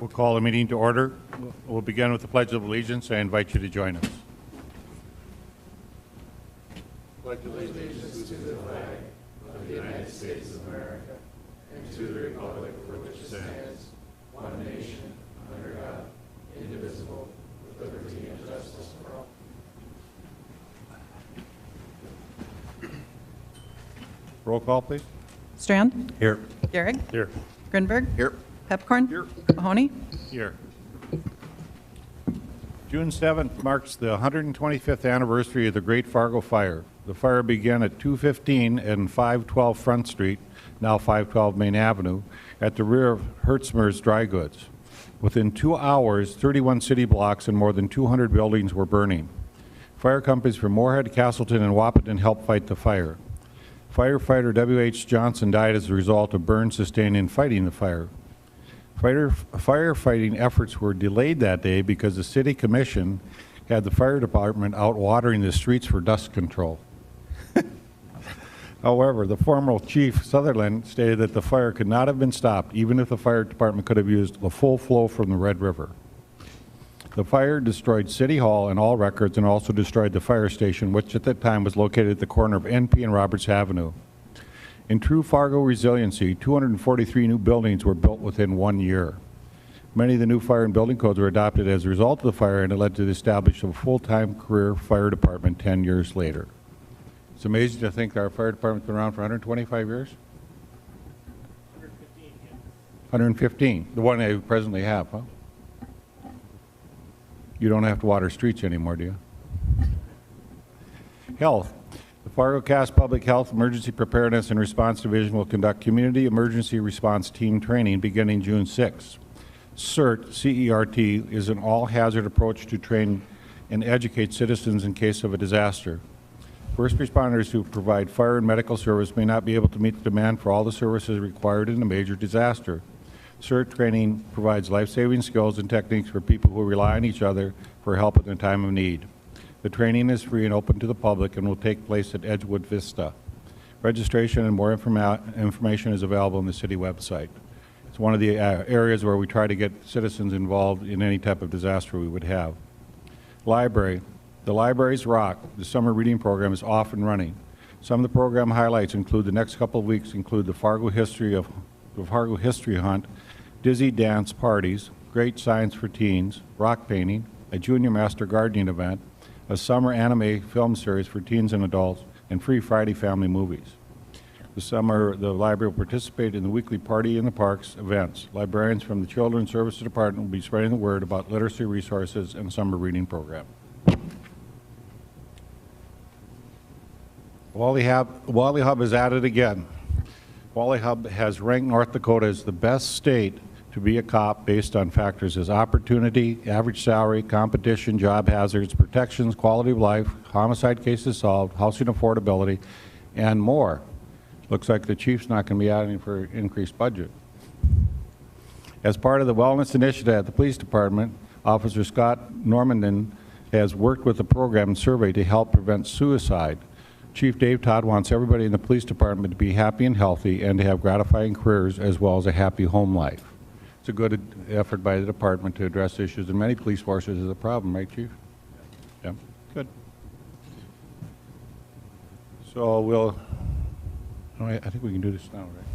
We'll call the meeting to order. We'll begin with the Pledge of Allegiance. I invite you to join us. Pledge allegiance to the flag of the United States of America and to the republic for which it stands, one nation, under God, indivisible, with liberty and justice for all. Roll call, please. Strand? Here. Gehrig? Here. Grinberg? Here. Pepcorn? Here. Mahoney? Here. June 7th marks the 125th anniversary of the Great Fargo Fire. The fire began at 215 and 512 Front Street, now 512 Main Avenue, at the rear of Hertzmer's Dry Goods. Within 2 hours, 31 city blocks and more than 200 buildings were burning. Fire companies from Moorhead, Castleton, and Wahpeton helped fight the fire. Firefighter W.H. Johnson died as a result of burns sustained in fighting the fire. Firefighting efforts were delayed that day because the city commission had the fire department out watering the streets for dust control. However, the former chief, Sutherland, stated that the fire could not have been stopped even if the fire department could have used the full flow from the Red River. The fire destroyed City Hall and all records and also destroyed the fire station, which at that time was located at the corner of NP and Roberts Avenue. In true Fargo resiliency, 243 new buildings were built within 1 year. Many of the new fire and building codes were adopted as a result of the fire, and it led to the establishment of a full-time career fire department 10 years later. It's amazing to think that our fire department's been around for 125 years? 115, yeah. 115, the one they presently have, huh? You don't have to water streets anymore, do you? Health. The Fargo Cass Public Health Emergency Preparedness and Response Division will conduct Community Emergency Response Team Training beginning June 6. CERT, C-E-R-T, is an all-hazard approach to train and educate citizens in case of a disaster. First responders who provide fire and medical service may not be able to meet the demand for all the services required in a major disaster. CERT training provides life-saving skills and techniques for people who rely on each other for help in a time of need. The training is free and open to the public and will take place at Edgewood Vista. Registration and more information is available on the city website. It's one of the areas where we try to get citizens involved in any type of disaster we would have. Library. The library's rock. The summer reading program is off and running. Some of the program highlights include the next couple of weeks include the Fargo History Hunt, Dizzy Dance Parties, Great Science for Teens, Rock Painting, a Junior Master Gardening event, a summer anime film series for teens and adults, and free Friday family movies. This summer, the library will participate in the weekly Party in the Parks events. Librarians from the Children's Services Department will be spreading the word about literacy resources and summer reading program. Wally Hub is at it again. Wally Hub has ranked North Dakota as the best state to be a cop based on factors as opportunity, average salary, competition, job hazards, protections, quality of life, homicide cases solved, housing affordability, and more. Looks like the chief's not going to be asking for increased budget. As part of the wellness initiative at the police department, Officer Scott Normandin has worked with the program and survey to help prevent suicide. Chief Dave Todd wants everybody in the police department to be happy and healthy and to have gratifying careers as well as a happy home life. It's a good effort by the department to address issues in many police forces is a problem, right, Chief? Yeah, good. So I think we can do this now, right?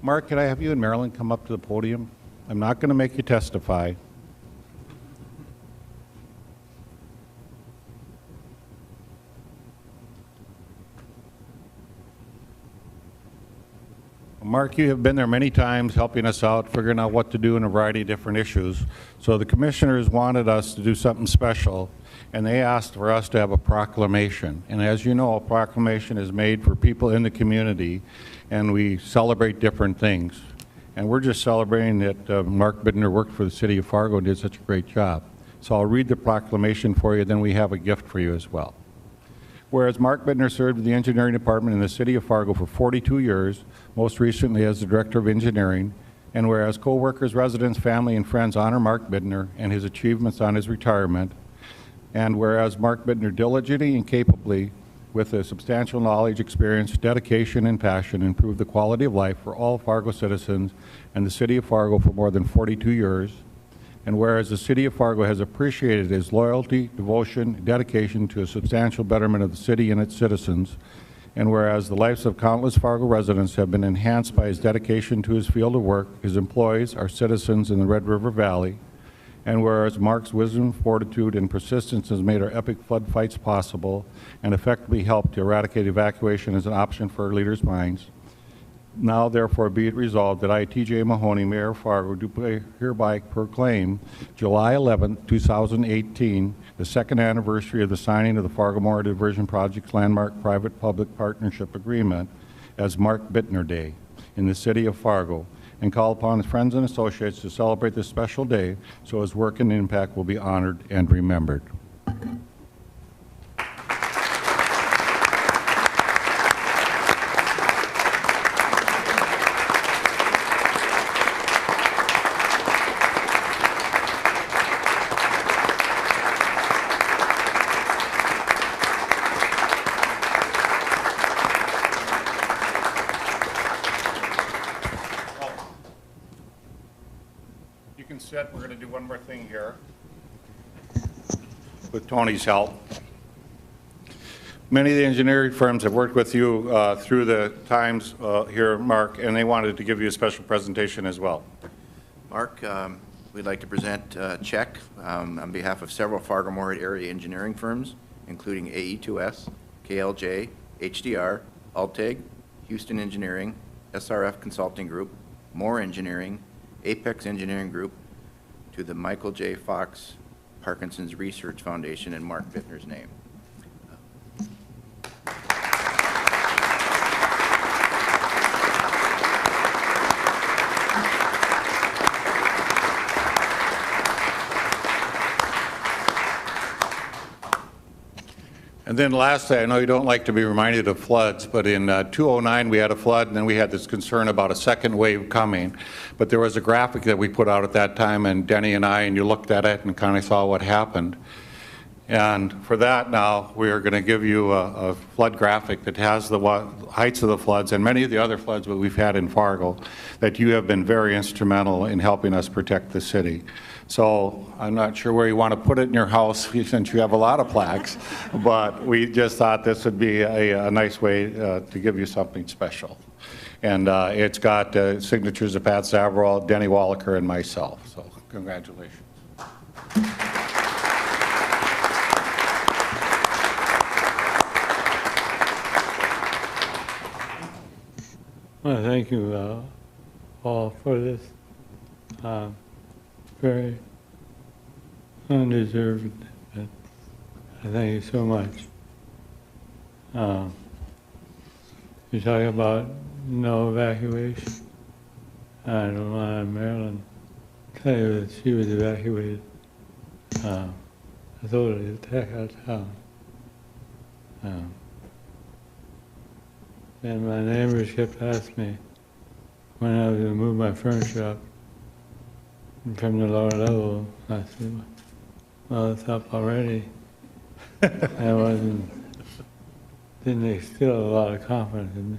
Mark, can I have you and Marilyn come up to the podium? I'm not going to make you testify. Mark, you have been there many times helping us out, figuring out what to do in a variety of different issues. So the commissioners wanted us to do something special, and they asked for us to have a proclamation. And as you know, a proclamation is made for people in the community, and we celebrate different things. And we're just celebrating that Mark Bittner worked for the city of Fargo and did such a great job. So I'll read the proclamation for you, then we have a gift for you as well. Whereas Mark Bittner served in the engineering department in the city of Fargo for 42 years, most recently as the director of engineering, and whereas co-workers, residents, family, and friends honor Mark Bittner and his achievements on his retirement, and whereas Mark Bittner diligently and capably with a substantial knowledge, experience, dedication, and passion, improve the quality of life for all Fargo citizens and the City of Fargo for more than 42 years. And whereas the City of Fargo has appreciated his loyalty, devotion, dedication to a substantial betterment of the city and its citizens, and whereas the lives of countless Fargo residents have been enhanced by his dedication to his field of work, his employees, our citizens in the Red River Valley, and whereas Mark's wisdom, fortitude, and persistence has made our epic flood fights possible and effectively helped to eradicate evacuation as an option for our leaders' minds, now therefore be it resolved that I, T.J. Mahoney, Mayor of Fargo, do hereby proclaim July 11, 2018, the second anniversary of the signing of the Fargo-Mora Diversion Project's landmark private-public partnership agreement as Mark Bittner Day in the City of Fargo, and call upon his friends and associates to celebrate this special day so his work and impact will be honored and remembered. Sit. We're going to do one more thing here with Tony's help. Many of the engineering firms have worked with you through the times here, Mark, and they wanted to give you a special presentation as well. Mark, we'd like to present a check on behalf of several Fargo-Mora area engineering firms, including AE2S, KLJ, HDR, Alteg, Houston Engineering, SRF Consulting Group, Moore Engineering, Apex Engineering Group, to the Michael J. Fox Parkinson's Research Foundation in Mark Bittner's name. And then lastly, I know you don't like to be reminded of floods, but in 2009 we had a flood, and then we had this concern about a second wave coming. But there was a graphic that we put out at that time, and Denny and you looked at it and kind of saw what happened. And for that now, we are going to give you a flood graphic that has the heights of the floods and many of the other floods that we've had in Fargo that you have been very instrumental in helping us protect the city. So I'm not sure where you want to put it in your house since you have a lot of plaques, but we just thought this would be a nice way to give you something special. And it's got signatures of Pat Savarall, Denny Wallaker, and myself. So congratulations. Well, thank you all for this very undeserved, but I thank you so much. You talk about no evacuation. I don't want Marilyn to tell you that she was evacuated. I totally attack out of town. And my neighbors kept asking me when I was going to move my furniture up from the lower level. I said, well, it's up already. I didn't instill a lot of confidence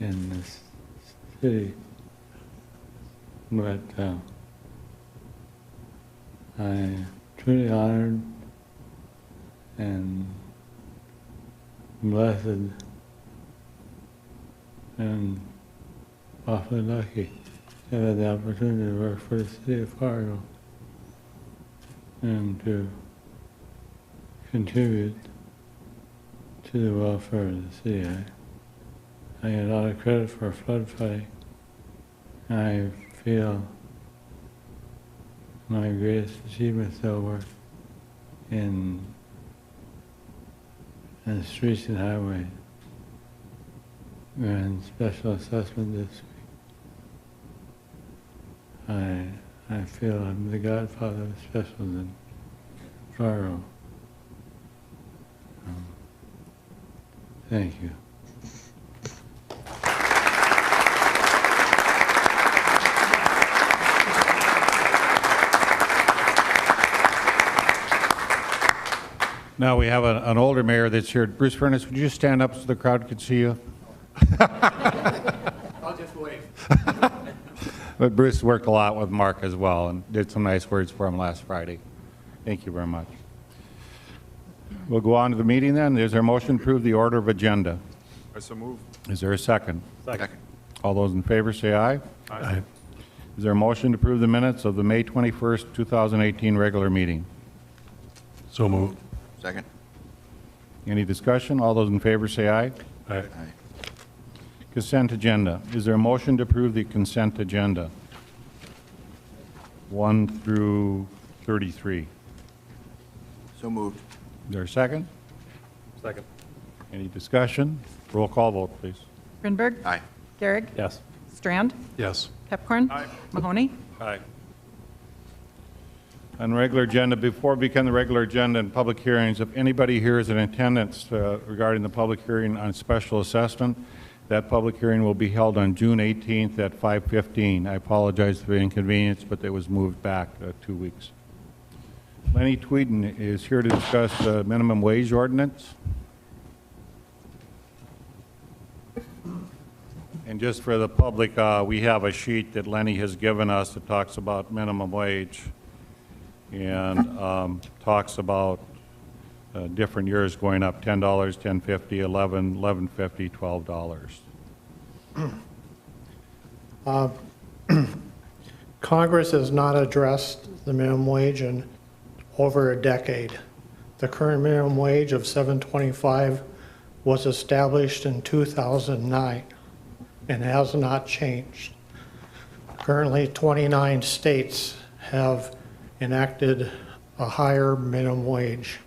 in this city. But I'm truly honored and blessed and awfully lucky to have had the opportunity to work for the city of Fargo and to contribute to the welfare of the city. I get a lot of credit for flood fighting. I feel my greatest achievements though were in streets and highways. We're in special assessment this week. I feel I'm the godfather of specials in Fargo. Thank you. Now we have an older mayor that's here. Bruce Furnace, would you just stand up so the crowd could see you? I'll just wait. But Bruce worked a lot with Mark as well and did some nice words for him last Friday. Thank you very much. We'll go on to the meeting then. Is there a motion to approve the order of agenda? I so move. Is there a second? Second. All those in favor say aye. Aye. Is there a motion to approve the minutes of the May 21st, 2018 regular meeting? So moved. Second. Any discussion? All those in favor say aye. Aye. Aye. Consent agenda. Is there a motion to approve the consent agenda? 1 through 33. So moved. Is there a second? Second. Any discussion? Roll call vote, please. Grinberg. Aye. Garrick. Yes. Strand. Yes. Pepcorn. Aye. Mahoney. Aye. On regular agenda, before we begin the regular agenda and public hearings, if anybody here is in attendance regarding the public hearing on special assessment, that public hearing will be held on June 18th at 5:15. I apologize for the inconvenience, but it was moved back 2 weeks. Lenny Tweeden is here to discuss the minimum wage ordinance. And just for the public, we have a sheet that Lenny has given us that talks about minimum wage and talks about different years going up, $10, $10.50, $11, $11.50, $12. Congress has not addressed the minimum wage in over a decade. The current minimum wage of $7.25 was established in 2009 and has not changed. Currently, 29 states have enacted a higher minimum wage,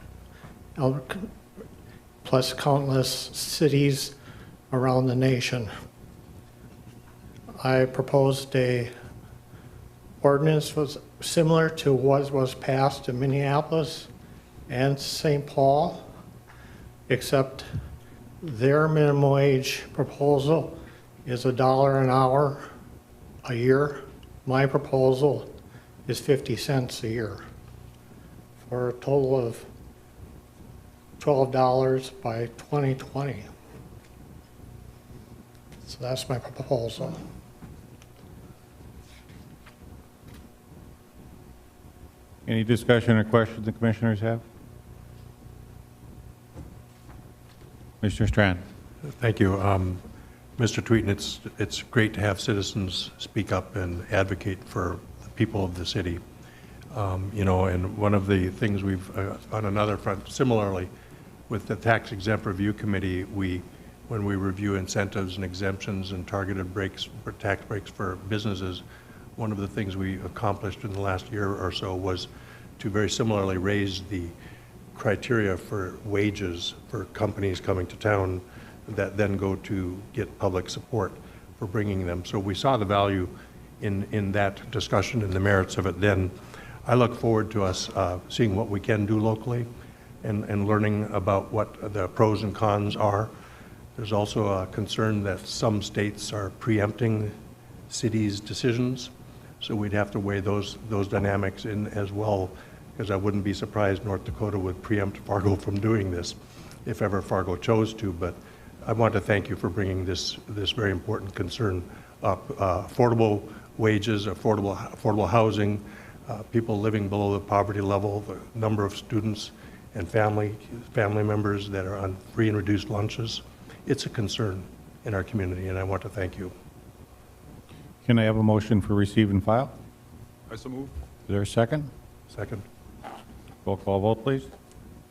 plus countless cities around the nation. I proposed a ordinance was similar to what was passed in Minneapolis and St. Paul, except their minimum wage proposal is $1 an hour a year. My proposal is 50 cents a year for a total of $12 by 2020. So that's my proposal. Any discussion or questions the commissioners have? Mr. Strand. Thank you. Mr. Tweeten, it's great to have citizens speak up and advocate for the people of the city. You know, and one of the things we've, on another front, similarly, with the Tax Exempt Review Committee, when we review incentives and exemptions and targeted breaks, or tax breaks for businesses, one of the things we accomplished in the last year or so was to very similarly raise the criteria for wages for companies coming to town that then go to get public support for bringing them. So we saw the value in that discussion and the merits of it then. I look forward to us seeing what we can do locally and learning about what the pros and cons are. There's also a concern that some states are preempting cities' decisions, so we'd have to weigh those dynamics in as well, because I wouldn't be surprised North Dakota would preempt Fargo from doing this if ever Fargo chose to. But I want to thank you for bringing this very important concern up. Affordable wages, affordable housing, people living below the poverty level, the number of students and family members that are on free and reduced lunches. It's a concern in our community, and I want to thank you. Can I have a motion for receive and file? I so move. Is there a second? Second? Roll call vote, please.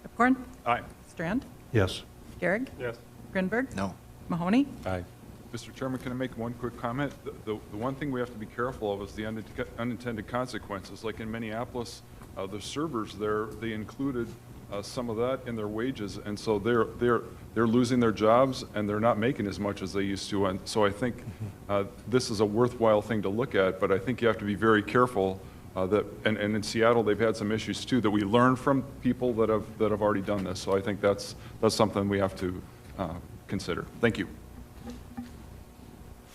Pepcorn. Aye. Strand. Yes. Garrick. Yes. Grinberg. No. Mahoney. Aye. Mr. Chairman, can I make one quick comment? The one thing we have to be careful of is the unintended consequences. Like in Minneapolis, the servers there, they included some of that in their wages, and so they're losing their jobs and they're not making as much as they used to. And so I think this is a worthwhile thing to look at, but I think you have to be very careful that, and in Seattle they've had some issues too, that we learn from people that have already done this. So I think that's something we have to consider. Thank you.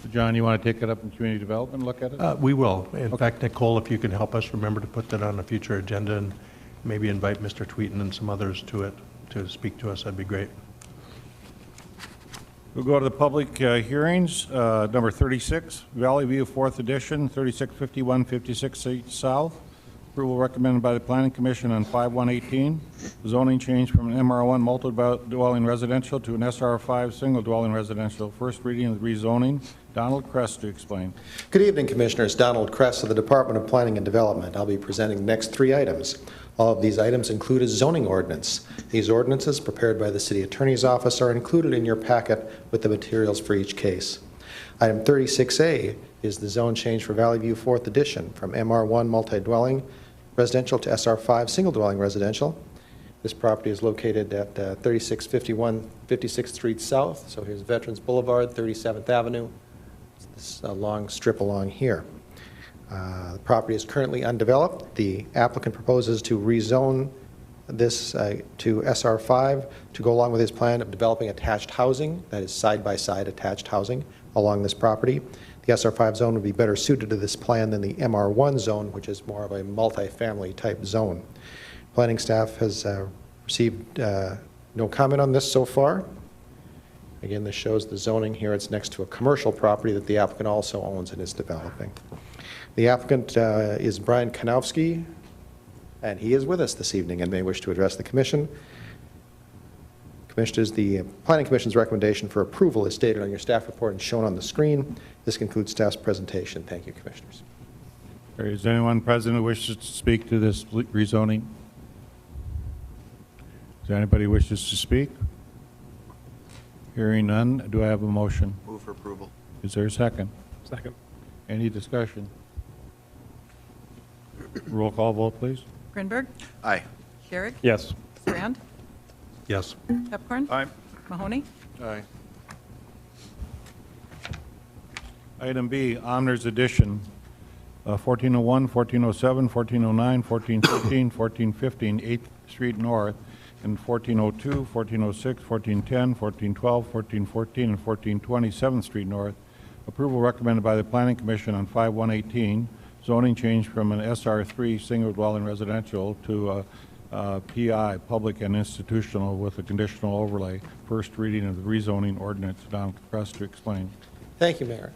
John, you want to take it up in community development and look at it? We will. In fact, Nicole, if you can help us, remember to put that on a future agenda and maybe invite Mr. Tweeten and some others to it. to speak to us, that'd be great. We'll go to the public hearings. Number 36, Valley View 4th Edition, 3651 56th Street South. Approval recommended by the Planning Commission on 5/118. Zoning change from an MR1 multi-dwelling residential to an SR5 single-dwelling residential. First reading of the rezoning. Donald Kress to explain. Good evening, Commissioners. Donald Kress of the Department of Planning and Development. I'll be presenting the next three items. All of these items include a zoning ordinance. These ordinances, prepared by the City Attorney's Office, are included in your packet with the materials for each case. Item 36A is the zone change for Valley View 4th Edition from MR1 multi-dwelling residential to SR5 single-dwelling residential. This property is located at 3651 56th Street South. So here's Veterans Boulevard, 37th Avenue. This long strip along here. The property is currently undeveloped. The applicant proposes to rezone this to SR5 to go along with his plan of developing attached housing, that is side-by-side attached housing along this property. The SR5 zone would be better suited to this plan than the MR1 zone, which is more of a multifamily type zone. Planning staff has received no comment on this so far. Again, this shows the zoning here. It's next to a commercial property that the applicant also owns and is developing. The applicant is Brian Kanowski, and he is with us this evening and may wish to address the Commission. Commissioners, the Planning Commission's recommendation for approval is stated on your staff report and shown on the screen. This concludes staff's presentation. Thank you, Commissioners. Is there anyone present who wishes to speak to this rezoning? Is there anybody who wishes to speak? Hearing none, do I have a motion? Move for approval. Is there a second? Second. Any discussion? Roll call vote, please. Grinberg, Aye. Sherrick, Yes. Strand, Yes. Pepcorn, Aye. Mahoney, Aye. Item B, Omner's Edition, 1401, 1407, 1409, 1415, 1415, 8th Street North, and 1402, 1406, 1410, 1412, 1414, and 1420, 7th Street North. Approval recommended by the Planning Commission on 5/118. Zoning change from an SR3 single-dwelling residential to a PI, public and institutional, with a conditional overlay. First reading of the rezoning ordinance. Donald Kress to explain. Thank you, Mayor.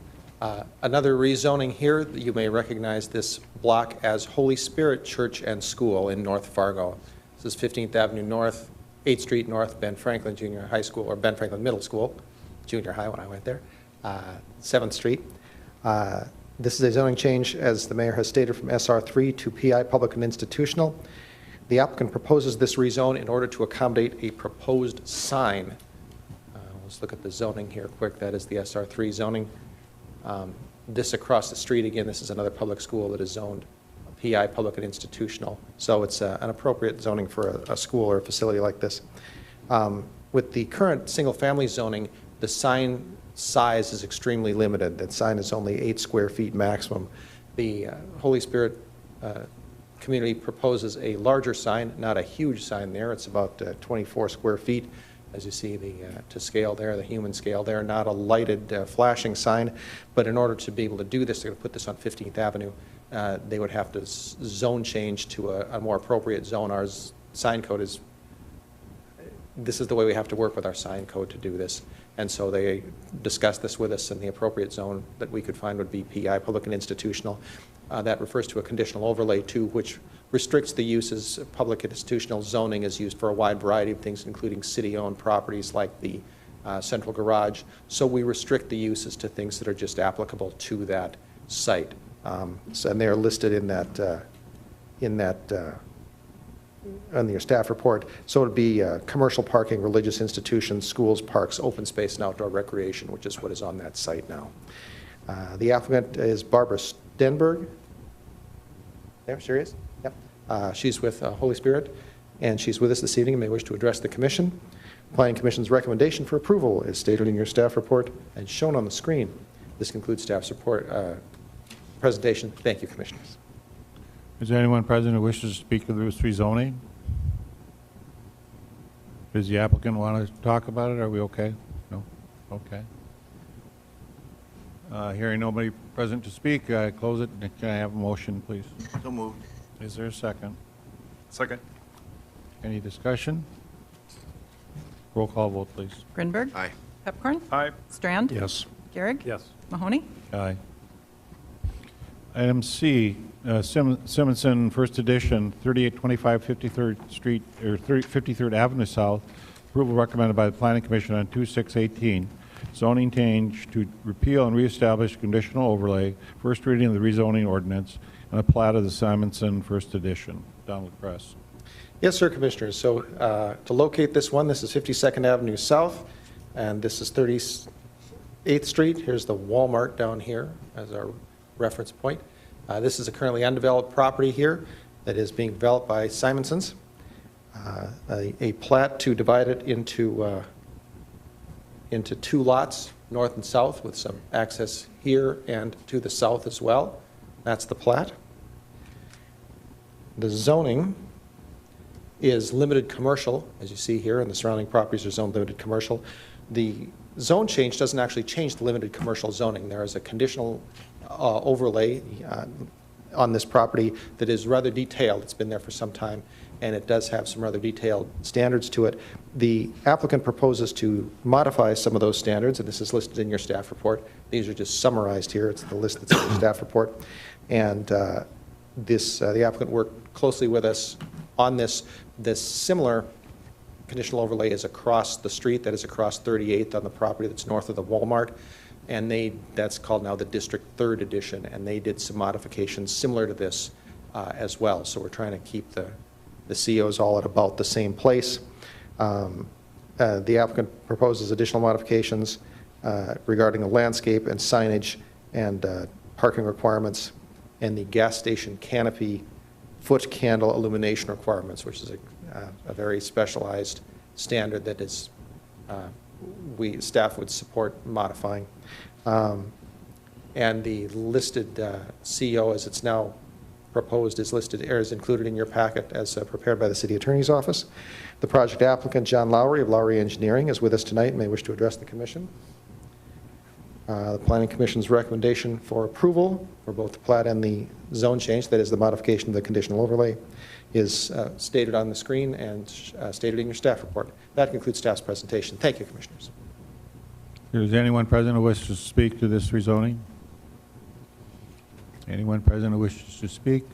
Another rezoning here. You may recognize this block as Holy Spirit Church and School in North Fargo. This is 15th Avenue North, 8th Street North, Ben Franklin Junior High School, or Ben Franklin Middle School, junior high when I went there, 7th Street. This is a zoning change, as the mayor has stated, from SR3 to PI, public and institutional. The applicant proposes this rezone in order to accommodate a proposed sign. Let's look at the zoning here quick. That is the SR3 zoning. This across the street, again, this is another public school that is zoned PI, public and institutional. So it's an appropriate zoning for a school or a facility like this. With the current single-family zoning, the sign size is extremely limited. That sign is only 8 square feet maximum. The Holy Spirit community proposes a larger sign, not a huge sign there. It's about 24 square feet. As you see, to scale there, the human scale there, not a lighted flashing sign. But in order to be able to do this, they're going to put this on 15th Avenue. They would have to zone change to a more appropriate zone. Our sign code is, this is the way we have to work with our sign code to do this. And so they discussed this with us, and the appropriate zone that we could find would be PI, public and institutional. That refers to a conditional overlay too, which restricts the uses. Public and institutional zoning is used for a wide variety of things, including city-owned properties like the central garage. So we restrict the uses to things that are just applicable to that site. And they're listed in that on your staff report. So it would be commercial parking, religious institutions, schools, parks, open space, and outdoor recreation, which is what is on that site now. The applicant is Barbara Stenberg. There, serious? Yep. She's with Holy Spirit, and she's with us this evening and may wish to address the Commission. Planning Commission's recommendation for approval is stated in your staff report and shown on the screen. This concludes staff's report presentation. Thank you, Commissioners. Is there anyone present who wishes to speak to this rezoning? Does the applicant want to talk about it? Are we okay? No? Okay. Hearing nobody present to speak, close it. Can I have a motion, please? So moved. Is there a second? Second. Any discussion? Roll call vote, please. Grinberg. Aye. Pepcorn. Aye. Strand. Yes. Garrick. Yes. Mahoney. Aye. Item C, Simonson, First Edition, 3825 53rd Street, or 53rd Avenue South. Approval recommended by the Planning Commission on 2/6/18. Zoning change to repeal and reestablish conditional overlay. First reading of the rezoning ordinance and a plat of the Simonson First Edition. Donald Kress. Yes, sir, Commissioners. So to locate this one, this is 52nd Avenue South, and this is 38th Street. Here's the Walmart down here as our reference point. This is a currently undeveloped property here that is being developed by Simonson's. A plat to divide it into two lots, north and south, with some access here and to the south as well. That's the plat. The zoning is limited commercial, as you see here, and the surrounding properties are zoned limited commercial. The zone change doesn't actually change the limited commercial zoning. There is a conditional overlay on this property that is rather detailed. It's been there for some time, and it does have some rather detailed standards to it. The applicant proposes to modify some of those standards, and this is listed in your staff report. These are just summarized here. It's the list that's in your staff report. And the applicant worked closely with us on this. This similar conditional overlay is across the street, that is across 38th on the property that's north of the Walmart, and that's called now the District 3rd Edition, and they did some modifications similar to this as well. So we're trying to keep the COs all at about the same place. The applicant proposes additional modifications regarding the landscape and signage and parking requirements and the gas station canopy foot candle illumination requirements, which is a very specialized standard that is staff would support modifying. And the listed CO, as it's now proposed, is listed or is included in your packet as prepared by the City Attorney's Office. The project applicant, John Lowry of Lowry Engineering, is with us tonight and may wish to address the Commission. The Planning Commission's recommendation for approval for both the plat and the zone change, that is the modification of the conditional overlay, is stated on the screen and stated in your staff report. That concludes staff's presentation. Thank you, Commissioners. Is anyone present who wishes to speak to this rezoning? Anyone present who wishes to speak?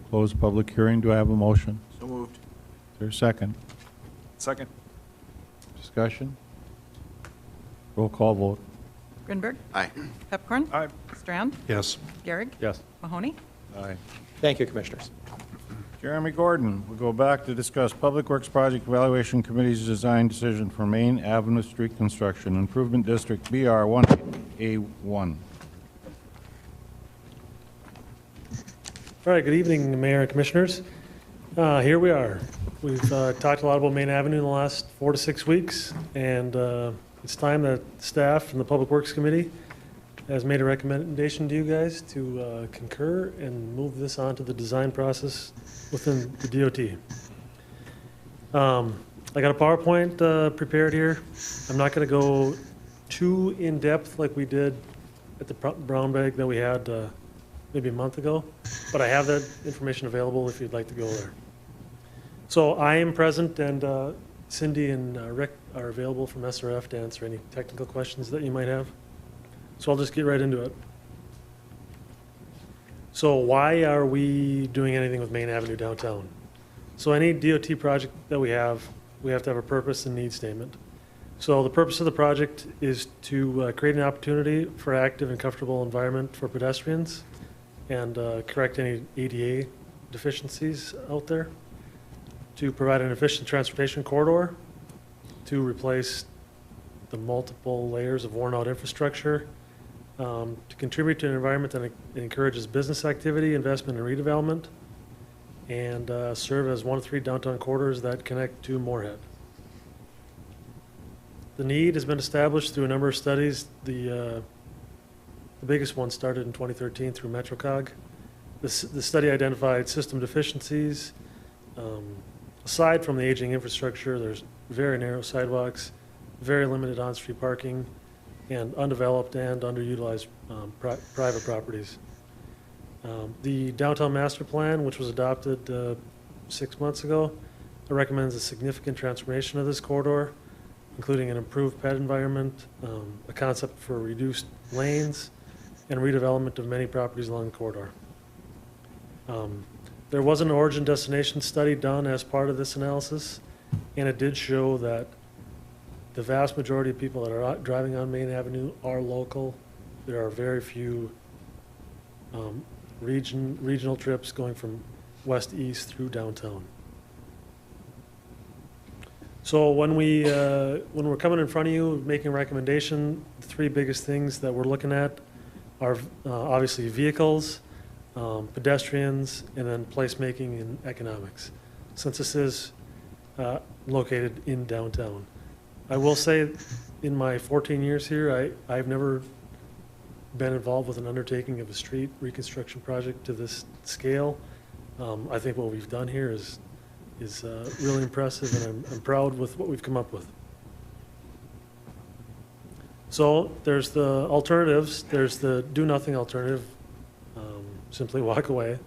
Close public hearing. Do I have a motion? So moved. Is there a second? Second. Discussion? Roll call vote. Grinberg. Aye. Pepcorn. Aye. Strand. Yes. Garrick. Yes. Mahoney. Aye. Thank you, Commissioners. Jeremy Gordon, we'll go back to discuss Public Works Project Evaluation Committee's design decision for Main Avenue Street Construction Improvement District BR 1A1. All right, good evening, Mayor and Commissioners. Here we are. We've talked a lot about Main Avenue in the last 4 to 6 weeks, and it's time that staff and the Public Works Committee has made a recommendation to you guys to concur and move this on to the design process within the DOT. I got a PowerPoint prepared here. I'm not going to go too in-depth like we did at the brown bag that we had maybe a month ago, but I have that information available if you'd like to go there. So I am present, and Cindy and Rick are available from SRF to answer any technical questions that you might have. So I'll just get right into it. So why are we doing anything with Main Avenue downtown? So any DOT project that we have to have a purpose and need statement. So the purpose of the project is to create an opportunity for active and comfortable environment for pedestrians and correct any ADA deficiencies out there, to provide an efficient transportation corridor, to replace the multiple layers of worn-out infrastructure, to contribute to an environment that encourages business activity, investment, and redevelopment, and serve as one of 3 downtown corridors that connect to Moorhead. The need has been established through a number of studies. The biggest one started in 2013 through MetroCog. The study identified system deficiencies. Aside from the aging infrastructure, there's very narrow sidewalks, very limited on-street parking, and undeveloped and underutilized private properties. The downtown master plan, which was adopted 6 months ago, It recommends a significant transformation of this corridor, including an improved pet environment, a concept for reduced lanes, and redevelopment of many properties along the corridor. There was an origin destination study done as part of this analysis, and it did show that the vast majority of people that are out driving on Main Avenue are local. There are very few regional trips going from west to east through downtown. So when we're coming in front of you, making a recommendation, the three biggest things that we're looking at are obviously vehicles, pedestrians, and then placemaking and economics, since this is located in downtown. I will say, in my 14 years here, I've never been involved with an undertaking of a street reconstruction project to this scale. I think what we've done here is really impressive, and I'm proud with what we've come up with. So there's the alternatives. There's the do-nothing alternative, simply walk away.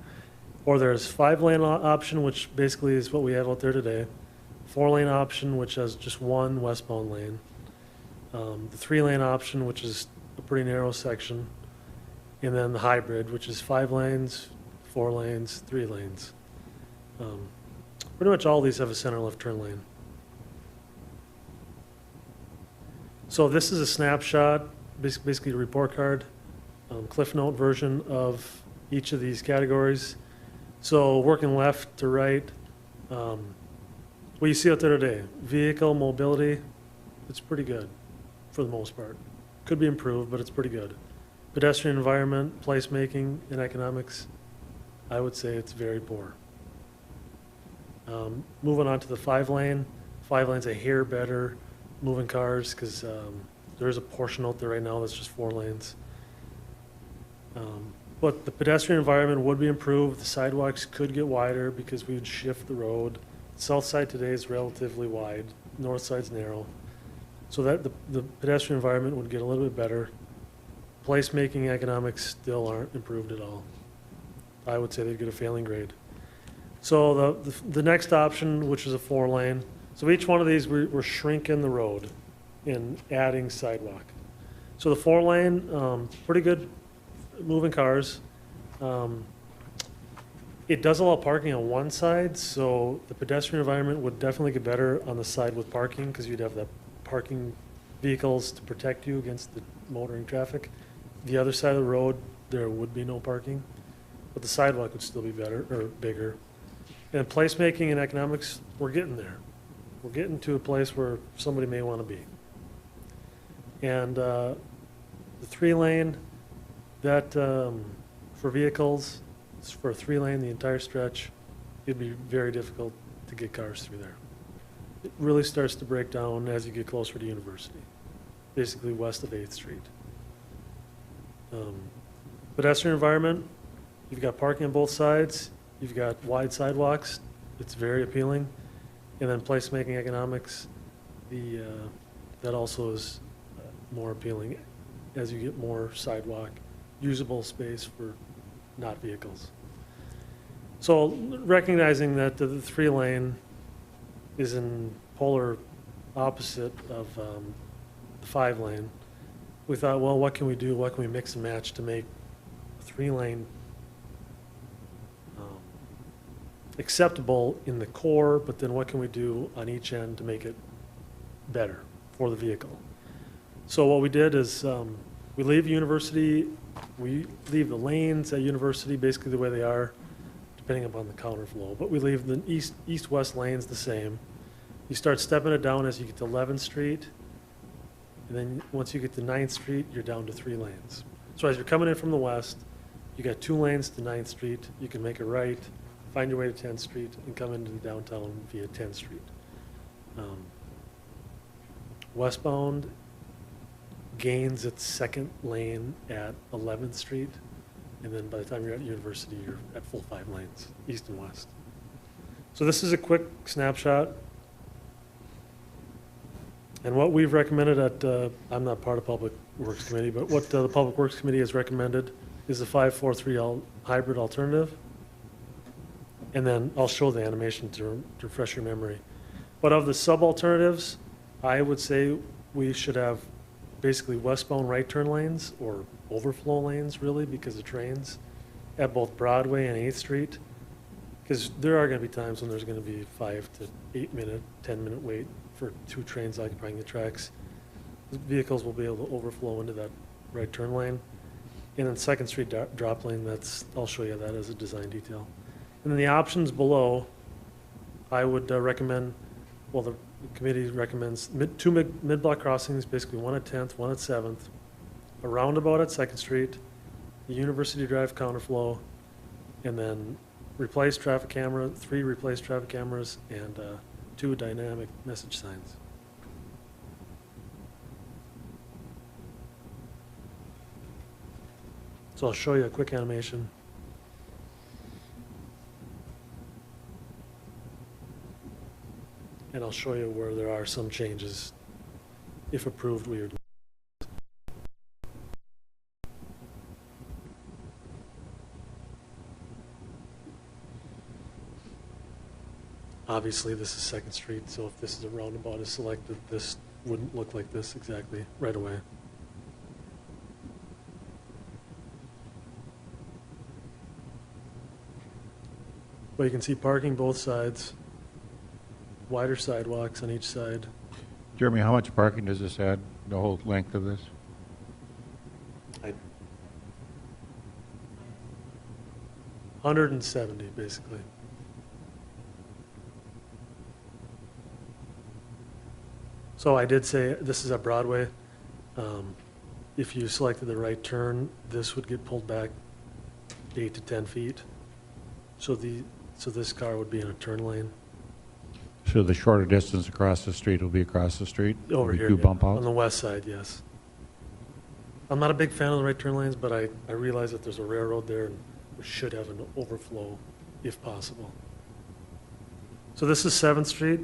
Or there's 5-lane option, which basically is what we have out there today. 4-lane option, which has just one westbound lane. The 3-lane option, which is a pretty narrow section. And then the hybrid, which is 5 lanes, 4 lanes, 3 lanes. Pretty much all these have a center left turn lane. So this is a snapshot, basically a report card, Cliff Note version of each of these categories. So working left to right, what you see out there today, vehicle mobility, it's pretty good for the most part. Could be improved, but it's pretty good. Pedestrian environment, placemaking, and economics, I would say it's very poor. Moving on to the 5-lane. 5 lanes a hair better, moving cars, because there is a portion out there right now that's just 4 lanes. But the pedestrian environment would be improved. The sidewalks could get wider because we would shift the road. South side today is relatively wide, north side's narrow. So that the pedestrian environment would get a little bit better. Placemaking economics still aren't improved at all. I would say they'd get a failing grade. So the next option, which is a 4-lane, so each one of these we're shrinking the road and adding sidewalk. So the 4-lane, pretty good moving cars. It does allow parking on one side, so the pedestrian environment would definitely get better on the side with parking, because you'd have the parking vehicles to protect you against the motoring traffic. The other side of the road, there would be no parking, but the sidewalk would still be better or bigger. And placemaking and economics, we're getting there. We're getting to a place where somebody may want to be. And the 3-lane, that for vehicles, for a 3-lane, the entire stretch, it'd be very difficult to get cars through there. It really starts to break down as you get closer to University, basically west of 8th Street. Pedestrian environment, you've got parking on both sides, you've got wide sidewalks, it's very appealing. And then placemaking economics, that also is more appealing as you get more sidewalk, usable space for not vehicles. So recognizing that the 3-lane is in polar opposite of the 5-lane, we thought, well, what can we do? What can we mix and match to make a 3-lane acceptable in the core, but then what can we do on each end to make it better for the vehicle? So what we did is we leave University, we leave the lanes at University basically the way they are, depending upon the counterflow, but we leave the east-west lanes the same. You start stepping it down as you get to 11th Street, and then once you get to 9th Street, you're down to 3 lanes. So as you're coming in from the west, you got 2 lanes to 9th Street, you can make a right, find your way to 10th Street, and come into downtown via 10th Street. Westbound gains its 2nd lane at 11th Street, and then by the time you're at University, you're at full 5 lanes, east and west. So this is a quick snapshot. And what we've recommended at, I'm not part of Public Works Committee, but what the Public Works Committee has recommended is the 5-4-3 hybrid alternative. And then I'll show the animation to refresh your memory. But of the sub-alternatives, I would say we should have basically westbound right turn lanes or overflow lanes, really, because of trains at both Broadway and 8th Street. Because there are going to be times when there's going to be 5 to 8 minute, 10-minute wait for 2 trains occupying the tracks. Vehicles will be able to overflow into that right turn lane. And then 2nd Street drop lane, I'll show you that as a design detail. And then the options below, I would recommend, well, the committee recommends two mid-block crossings, basically one at 10th, one at 7th, a roundabout at 2nd Street, the University Drive counterflow, and then 3 replaced traffic cameras, and 2 dynamic message signs. So I'll show you a quick animation. And I'll show you where there are some changes. If approved, we would. Obviously, this is 2nd Street, so if this is a roundabout is selected, this wouldn't look like this exactly right away. But you can see parking both sides, wider sidewalks on each side. Jeremy, how much parking does this add, the whole length of this? 170, basically. So I did say this is at Broadway. If you selected the right turn, this would get pulled back 8 to 10 feet. So this car would be in a turn lane. So the shorter distance across the street will be across the street? Over here, You yeah, bump on out? the west side, yes. I'm not a big fan of the right turn lanes, but I realize that there's a railroad there and we should have an overflow if possible. So this is 7th Street.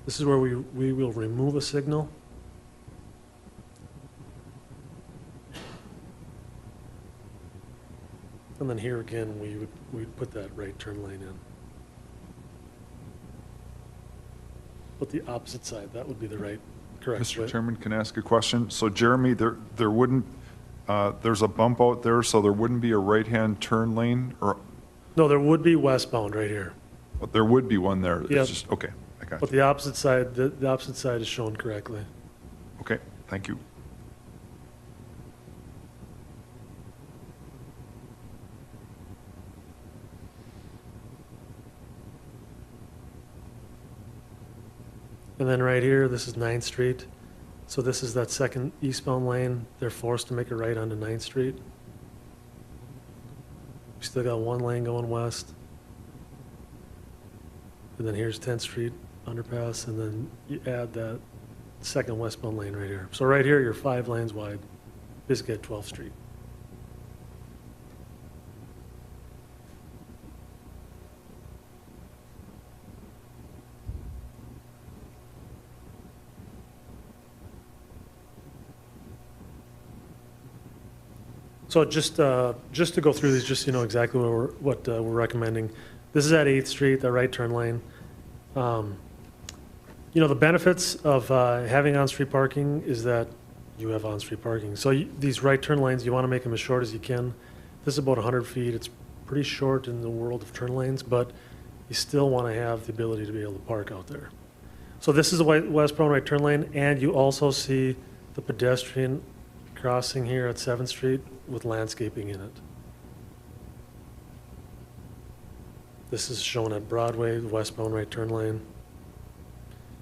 This is where we will remove a signal. And then here again, we'd put that right turn lane in. But the opposite side, that would be the correct Mr. width. Chairman, can I ask a question? So Jeremy, there wouldn't, there's a bump out there, so there wouldn't be a right-hand turn lane, or No, there would be westbound right here. there would be one there? It's Yep. just, okay, I got But you. the opposite side, the opposite side is shown correctly. Okay, thank you. And then right here, this is 9th Street. So this is that second eastbound lane. They're forced to make a right onto 9th Street. We still got one lane going west. And then here's 10th Street underpass, and then you add that second westbound lane right here. So right here, you're 5 lanes wide, basically at 12th Street. So just to go through these, just so you know exactly what we're recommending. This is at 8th Street, the right turn lane. You know, the benefits of having on-street parking is that you have on-street parking. So these right turn lanes, you want to make them as short as you can. This is about 100 feet. It's pretty short in the world of turn lanes, but you still want to have the ability to be able to park out there. So this is a westbound right turn lane, and you also see the pedestrian crossing here at 7th Street with landscaping in it. This is shown at Broadway, the westbound right turn lane.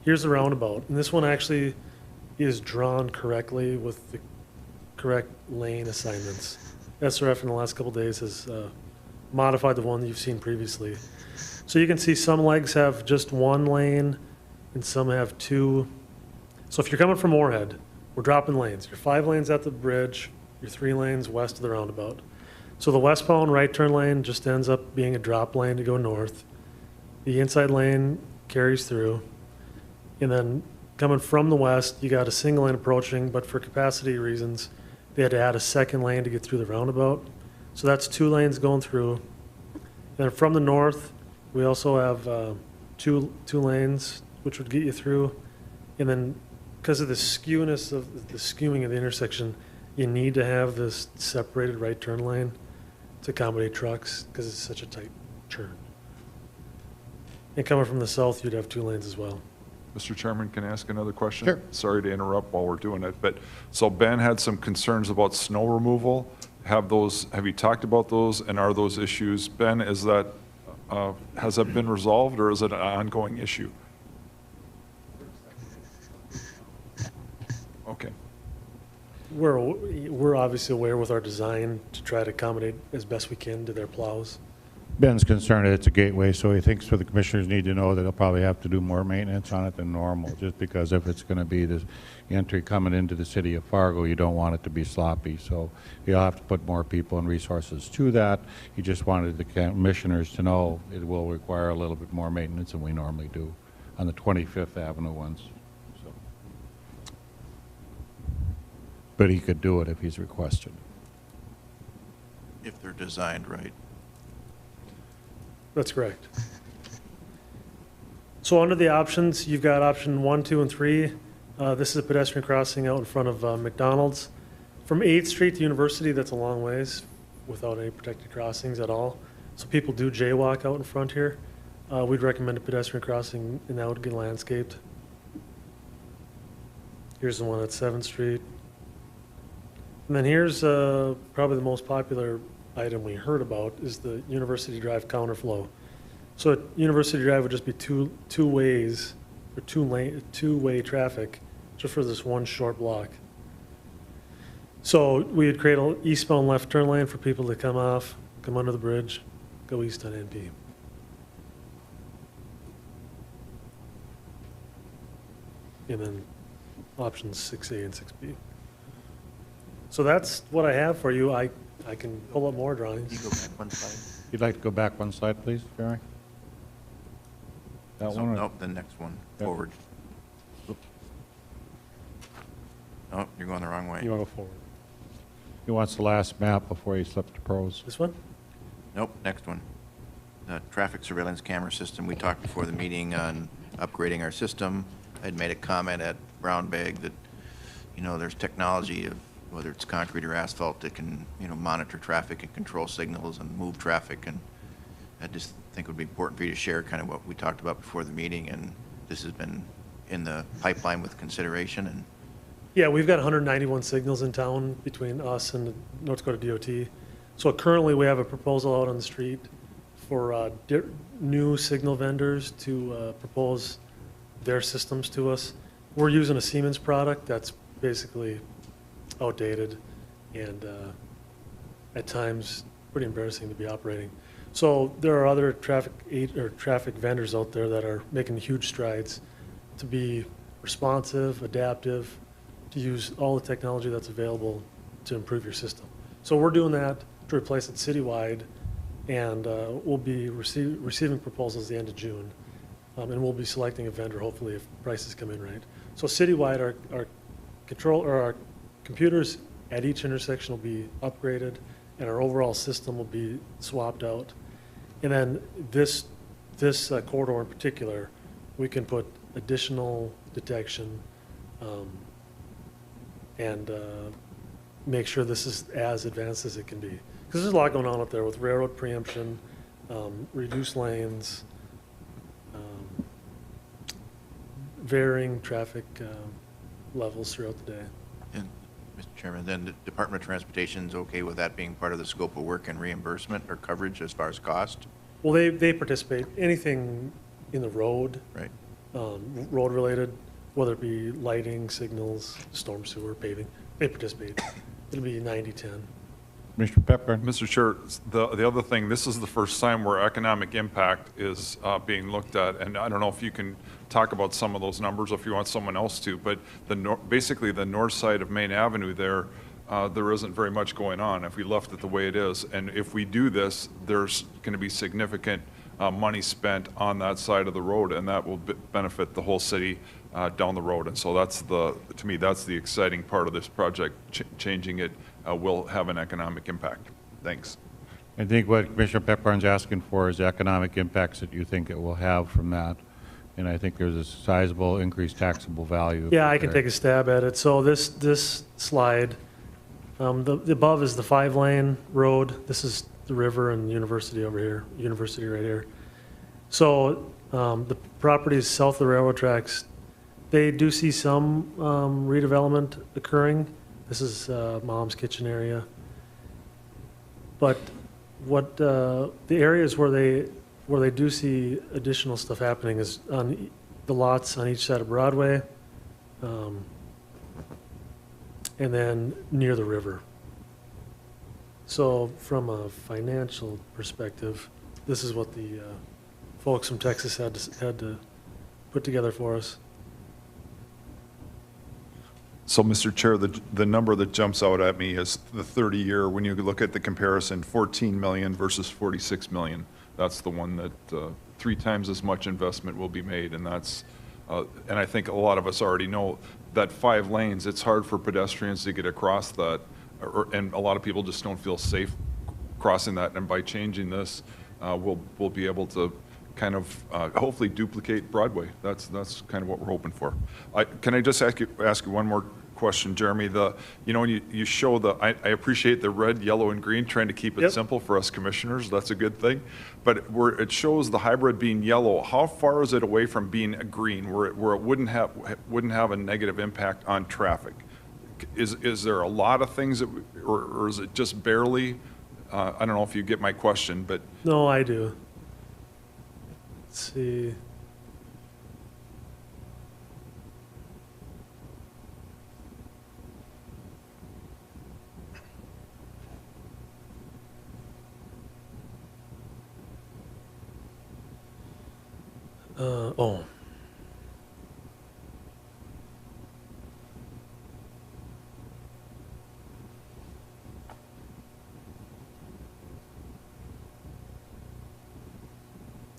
Here's the roundabout, and this one actually is drawn correctly with the correct lane assignments. SRF in the last couple days has modified the one that you've seen previously. So you can see some legs have just 1 lane and some have 2. So if you're coming from Moorhead, we're dropping lanes. You're 5 lanes at the bridge, you're 3 lanes west of the roundabout. So the westbound right turn lane just ends up being a drop lane to go north. The inside lane carries through. And then coming from the west, you got a single lane approaching, but for capacity reasons, they had to add a second lane to get through the roundabout. So that's 2 lanes going through. And then from the north, We also have two lanes, which would get you through. And then because of the skewing of the intersection, you need to have this separated right turn lane to accommodate trucks because it's such a tight turn. And coming from the south, you'd have 2 lanes as well. Mr. Chairman, can I ask another question? Sure. Sorry to interrupt while we're doing it, but, so Ben had some concerns about snow removal. Have you talked about those, and are those issues, Ben, has that been resolved, or is it an ongoing issue? Okay. We're obviously aware with our design to try to accommodate as best we can to their plows. Ben's concerned that it's a gateway, so he thinks the commissioners need to know that they'll probably have to do more maintenance on it than normal, just because if it's going to be the entry coming into the city of Fargo, you don't want it to be sloppy. So you'll have to put more people and resources to that. He just wanted the commissioners to know it will require a little bit more maintenance than we normally do on the 25th Avenue ones. So. But he could do it if he's requested. If they're designed right. That's correct. So under the options, you've got option 1, 2, and 3. This is a pedestrian crossing out in front of McDonald's. From 8th Street to University, that's a long ways without any protected crossings at all. So people do jaywalk out in front here. We'd recommend a pedestrian crossing, and that would get landscaped. Here's the one at 7th Street. And then here's probably the most popular item we heard about is the University Drive counterflow. So at University Drive would just be two ways, or two-way traffic, just for this one short block. So we would create an eastbound left turn lane for people to come off, come under the bridge, go east on NP. And then options 6A and 6B. So that's what I have for you. I can pull up more drawings. You go back one slide. You'd like to go back one slide, please, Barry? That So, one? or- nope, the next one, Yep. forward. Oh, you're going the wrong way. You want to go forward? He wants the last map before he slips to pros. This one? Nope, next one. The traffic surveillance camera system, we talked before the meeting on upgrading our system. I'd made a comment at Brown Bag that, there's technology of whether it's concrete or asphalt that can, monitor traffic and control signals and move traffic. And I just think it would be important for you to share kind of what we talked about before the meeting. And this has been in the pipeline with consideration. And Yeah, we've got 191 signals in town between us and the North Dakota DOT. So currently, we have a proposal out on the street for new signal vendors to propose their systems to us. We're using a Siemens product that's basically outdated and at times pretty embarrassing to be operating. So there are other traffic vendors out there that are making huge strides to be responsive, adaptive, to use all the technology that's available to improve your system. So we're doing that to replace it citywide, and we'll be receiving proposals at the end of June, and we'll be selecting a vendor hopefully if prices come in right. So citywide, our computers at each intersection will be upgraded, and our overall system will be swapped out. And then this corridor in particular, we can put additional detection and make sure this is as advanced as it can be. Because there's a lot going on up there with railroad preemption, reduced lanes, varying traffic levels throughout the day. And, Mr. Chairman, then the Department of Transportation's okay with that being part of the scope of work and reimbursement or coverage as far as cost? Well, they participate. Anything in the road, Right. road related, whether it be lighting, signals, storm sewer, paving, they participate. It'll be 90-10. Mr. Pepper? Mr. Chair, the other thing, this is the first time where economic impact is being looked at, and I don't know if you can talk about some of those numbers, or if you want someone else to, but basically the north side of Main Avenue there isn't very much going on if we left it the way it is. And if we do this, there's going to be significant money spent on that side of the road, and that will benefit the whole city down the road. And so to me, that's the exciting part of this project. Changing it will have an economic impact. Thanks. I think what Commissioner Peppercorn's asking for is the economic impacts that you think it will have from that. And I think there's a sizable increased taxable value. Yeah, I can take a stab at it. So this slide, the above is the 5-lane road. This is the river and university over here, university right here. So the properties south of the railroad tracks, they do see some redevelopment occurring. This is Mom's Kitchen area. But what the areas where they do see additional stuff happening is on the lots on each side of Broadway, and then near the river. So from a financial perspective, this is what the folks from Texas had to put together for us. So, Mr. Chair, the number that jumps out at me is the 30-year, when you look at the comparison, 14 million versus 46 million. That's the one that 3 times as much investment will be made, and that's, and I think a lot of us already know that 5 lanes, it's hard for pedestrians to get across that, and a lot of people just don't feel safe crossing that, and by changing this, we'll be able to kind of hopefully duplicate Broadway. That's kind of what we're hoping for. Can I just ask you one more question, Jeremy? When you show I appreciate the red, yellow, and green, trying to keep it simple for us commissioners. That's a good thing. But where it shows the hybrid being yellow, how far is it away from being a green, where it wouldn't have a negative impact on traffic? Is there a lot of things that, or is it just barely? I don't know if you get my question, but No, I do. Let's see. Oh.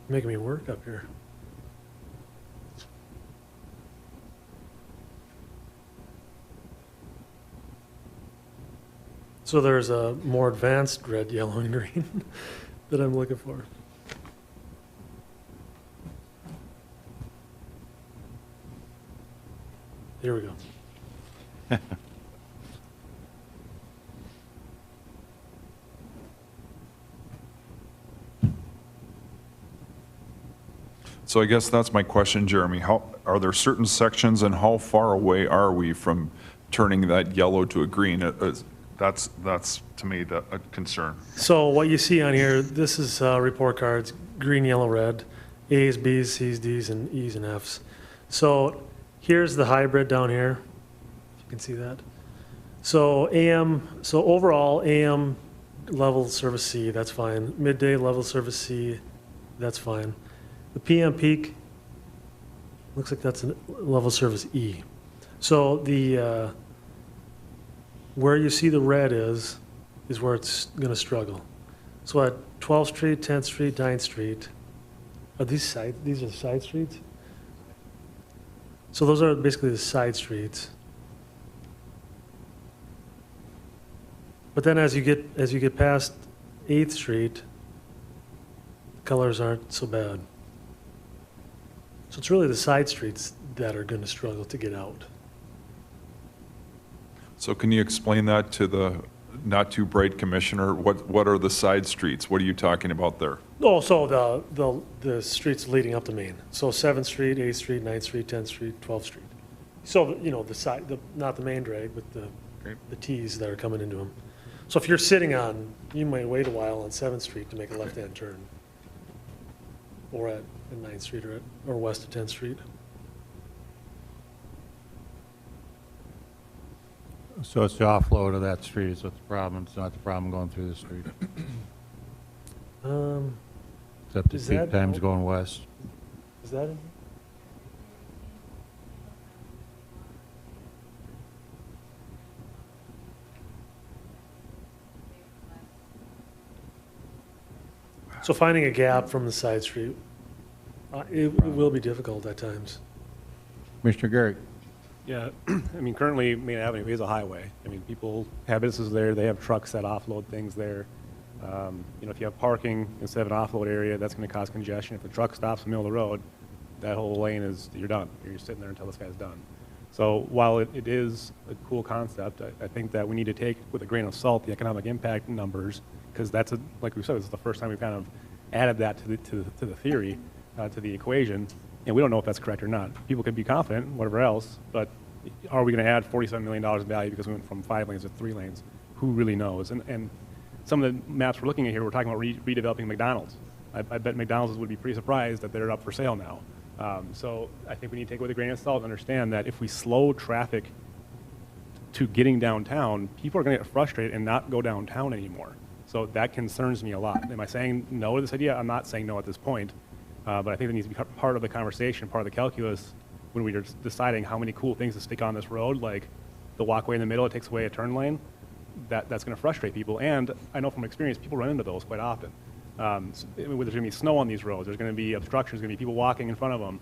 Making me work up here. So there's a more advanced red, yellow, and green that I'm looking for. Here we go. so I guess that's my question, Jeremy. Are there certain sections, and how far away are we from turning that yellow to a green? That's to me a concern. So what you see on here, this is report cards, green, yellow, red, A's, B's, C's, D's, and E's and F's. So here's the hybrid down here. You can see that. So so overall AM level service C, that's fine. Midday level service C, that's fine. The PM peak, looks like that's a level service E. So the where you see the red is where it's going to struggle. So at 12th Street, 10th Street, 9th Street, are these are the side streets? So those are basically the side streets. But then as you get past 8th Street, the colors aren't so bad. So it's really the side streets that are going to struggle to get out. So can you explain that to the not too bright commissioner? What are the side streets? What are you talking about there? Oh, so the streets leading up to Main. So 7th Street, 8th Street, 9th Street, 10th Street, 12th Street. So, the side, not the main drag, but the T's that are coming into them. So if you're sitting on, you might wait a while on 7th Street to make a left-hand turn. Or at 9th Street or west of 10th Street. So it's the offload of that street is what's the problem. It's not the problem going through the street. Except the Is peak that- times going west. Is that in here? So finding a gap from the side street, it will be difficult at times. Commissioner Garrett. Yeah, I mean, currently Main Avenue is a highway. I mean, people have businesses there, they have trucks that offload things there. If you have parking instead of an offload area, that's going to cause congestion. If the truck stops in the middle of the road, that whole lane you're done. You're sitting there until this guy's done. So while it is a cool concept, I think that we need to take with a grain of salt the economic impact numbers, because like we said, this is the first time we've kind of added that to the theory, to the equation, and we don't know if that's correct or not. People could be confident, whatever else, but are we going to add $47 million in value because we went from 5 lanes to 3 lanes? Who really knows? And some of the maps we're looking at here, we're talking about redeveloping McDonald's. I bet McDonald's would be pretty surprised that they're up for sale now. So I think we need to take it with a grain of salt and understand that if we slow traffic to getting downtown, people are going to get frustrated and not go downtown anymore. So that concerns me a lot. Am I saying no to this idea? I'm not saying no at this point, but I think it needs to be part of the conversation, part of the calculus when we are deciding how many cool things to stick on this road, like the walkway in the middle, it takes away a turn lane. That's going to frustrate people. And I know from experience, people run into those quite often. There's going to be snow on these roads. There's going to be obstructions. There's going to be people walking in front of them.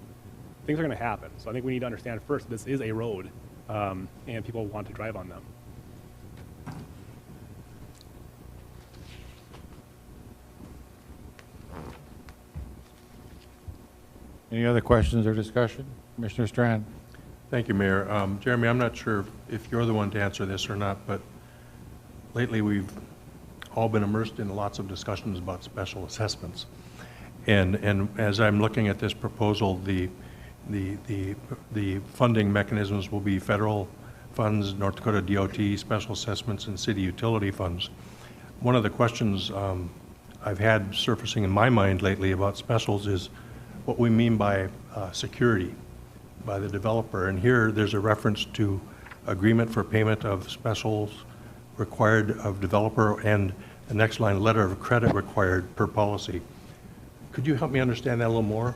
Things are going to happen. So I think we need to understand first this is a road, and people want to drive on them. Any other questions or discussion? Commissioner Strand? Thank you, Mayor. Jeremy, I'm not sure if you're the one to answer this or not, but lately we've all been immersed in lots of discussions about special assessments. And as I'm looking at this proposal, the funding mechanisms will be federal funds, North Dakota DOT, special assessments, and city utility funds. One of the questions I've had surfacing in my mind lately about specials is what we mean by security by the developer. And here there's a reference to agreement for payment of specials required of developer, and the next line, letter of credit required per policy. Could you help me understand that a little more?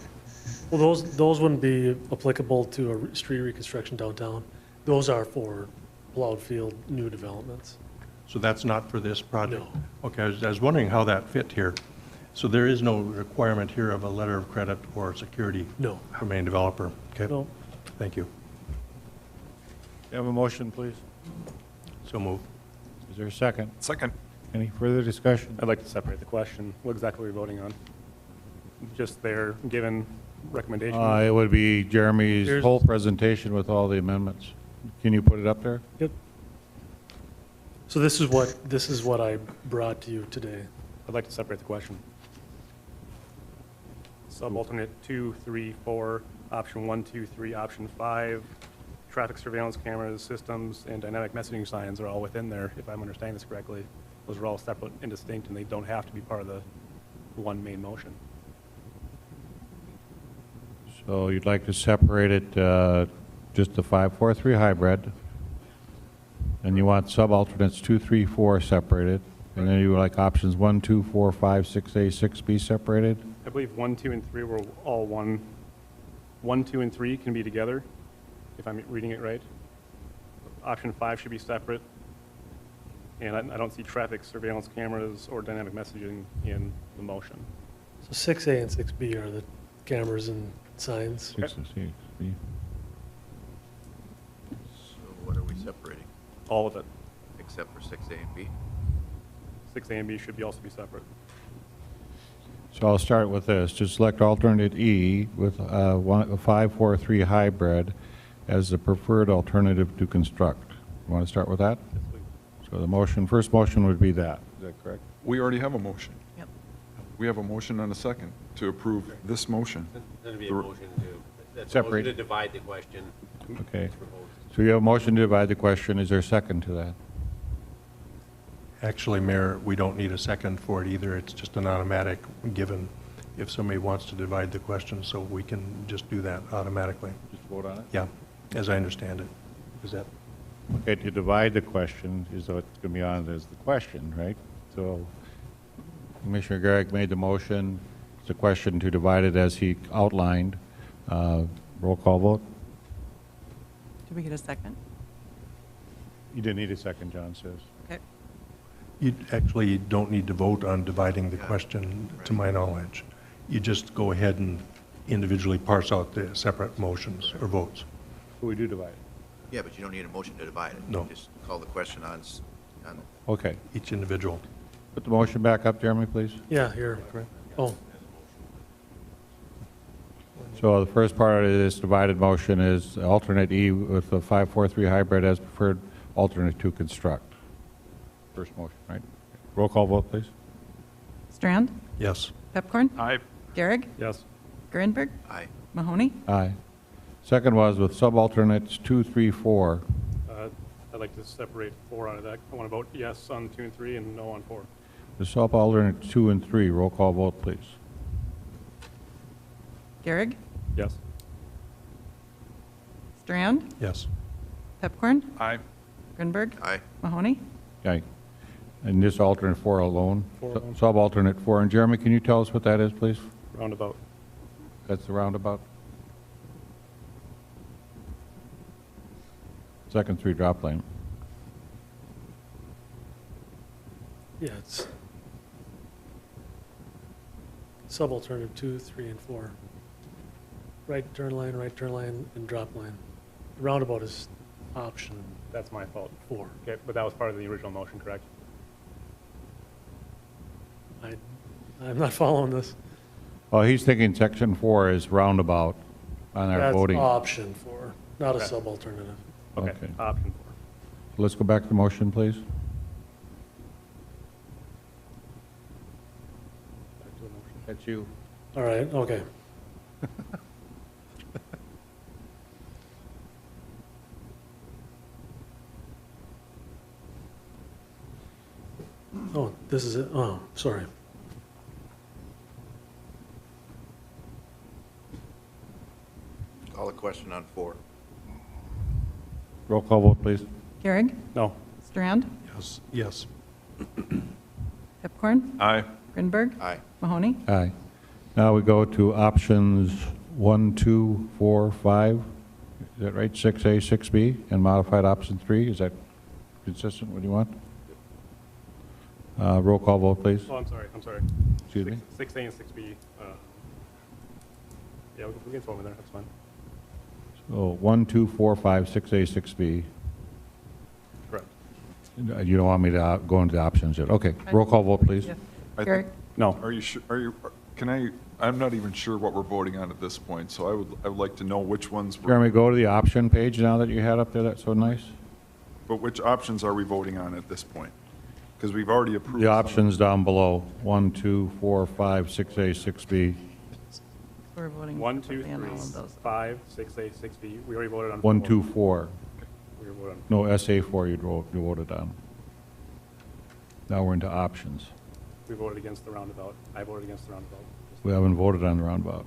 Well, those wouldn't be applicable to a street reconstruction downtown. Those are for plowed field new developments. So that's not for this project? No. Okay, I was wondering how that fit here. So there is no requirement here of a letter of credit or security? No. From any developer? Okay. No. Thank you. You have a motion, please? So move. Is there a second? Second. Any further discussion? I'd like to separate the question. What exactly are we voting on? Just their given recommendation? It would be Jeremy's Here's- whole presentation with all the amendments. Can you put it up there? Yep. So this is what I brought to you today. I'd like to separate the question. Sub-alternate 2, 3, 4, option 1, 2, 3, option 5, traffic surveillance cameras, systems, and dynamic messaging signs are all within there, if I'm understanding this correctly. Those are all separate and distinct, and they don't have to be part of the one main motion. So you'd like to separate it, just the 543 hybrid, and you want subalternates 2, 3, 4 separated, and then you would like options 1, 2, 4, 5, 6A, 6B separated? I believe 1, 2, and 3 were all one. 1, 2, and 3 can be together, if I'm reading it right. Option 5 should be separate. And I don't see traffic surveillance cameras or dynamic messaging in the motion. So 6A and 6B are the cameras and signs. 6B. So what are we separating, All of it. except for 6A and B? 6A and B should also be separate. So I'll start with this. Just select alternate E with a 543 hybrid as the preferred alternative to construct. You want to start with that? So the first motion would be that. Is that correct? We already have a motion. Yep. We have a motion and a second to approve this motion. That'd be a The- motion to, that's a Separate. motion to divide the question. Okay. It's proposed. So you have a motion to divide the question. Is there a second to that? Actually, Mayor, we don't need a second for it either. It's just an automatic given if somebody wants to divide the question, so we can just do that automatically. Just vote on it? Yeah, as I understand it. Is that? Okay, to divide the question is what's going to be on as the question, right? So Commissioner Garrick made the motion. It's a question to divide it as he outlined. Roll call vote. Did we get a second? You didn't need a second, John says. Okay. You actually don't need to vote on dividing the question, to my knowledge. You just go ahead and individually parse out the separate motions or votes. So we do divide it. Yeah, but you don't need a motion to divide it. No. Just call the question on Okay. Each individual. Put the motion back up, Jeremy, please. Yeah, here. Oh, So the first part of this divided motion is alternate E with the 543 hybrid as preferred alternate to construct. First motion, right? Roll call vote, please. Strand, Yes. Pepcorn, Aye. Garrick, Yes. Grinberg, Aye. Mahoney, Aye. Second was with subalternates 2, 3, 4. I'd like to separate 4 out of that. I want to vote yes on 2 and 3 and no on 4. The subalternate 2 and 3, roll call vote, please. Garrick, Yes. Strand, Yes. Pepcorn, Aye. Grinberg, Aye. Mahoney, Okay. And this alternate 4 alone? 4 alone. Subalternate 4. And Jeremy, can you tell us what that is, please? Roundabout. That's the roundabout? Second 3 drop lane. yeah, it's subalternative 2, 3, and 4. Right turn lane, and drop line. The roundabout is option That's my fault. 4. Okay, but that was part of the original motion, correct? I'm not following this. Well, he's thinking section 4 is roundabout on our That's voting. option 4, not a Okay. subalternative. Okay. Okay. Option 4. Let's go back to the motion, please. Back to the motion. That's you. All right, okay. Oh, this is it. Oh, sorry. Call a question on 4. Roll call vote, please. Garrick, No. Strand, Yes. Yes. Pepcorn, Aye. Grinberg, Aye. Mahoney, Aye. Now we go to options 1, 2, 4, 5. Is that right? 6A, 6B, and modified option 3. Is that consistent with what you want? Roll call vote, please. Oh, I'm sorry. Excuse me? 6A and 6B. Yeah, we can throw them in there, that's fine. So 1, 2, 4, 5, 6A, 6B. Correct. You don't want me to go into the options yet? Okay. Roll call vote, please. yeah. I Garrick, No. Are you sure, I'm not even sure what we're voting on at this point, so I would like to know which ones, Jeremy, go to the option page now that you had up there. That's so nice. but which options are we voting on at this point? Because we've already approved. The some. options down below, 1, 2, 4, 5, 6A, 6B. we're voting 1, 2, separately on 3, all of those. 5, 6A, 6B. We already voted on 1, 4. 2, 4. We already voted on. No, SA4 you voted on. Now we're into options. We voted against the roundabout. I voted against the roundabout. We haven't voted on the roundabout.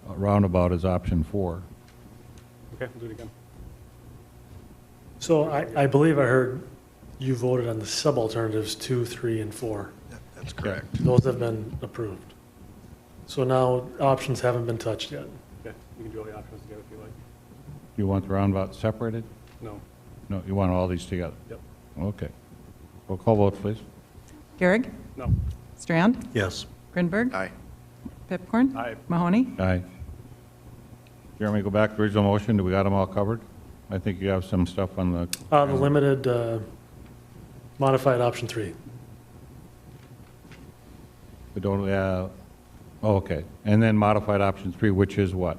Roundabout is option 4. Okay, we'll do it again. So I believe I heard you voted on the subalternatives 2, 3, and 4. That's correct. Those have been approved. So now options haven't been touched yet. Okay, you can do all the options together if you like. You want the roundabout separated? No. No, you want all these together? Yep. Okay. Roll call vote, please. Garrick, No. Strand, Yes. Grinberg, Aye. Pepcorn, Aye. Mahoney, Aye. Jeremy, go back to the original motion. Do we got them all covered? I think you have some stuff on the... The limited modified option 3. We don't, oh, okay. And then modified option 3, which is what?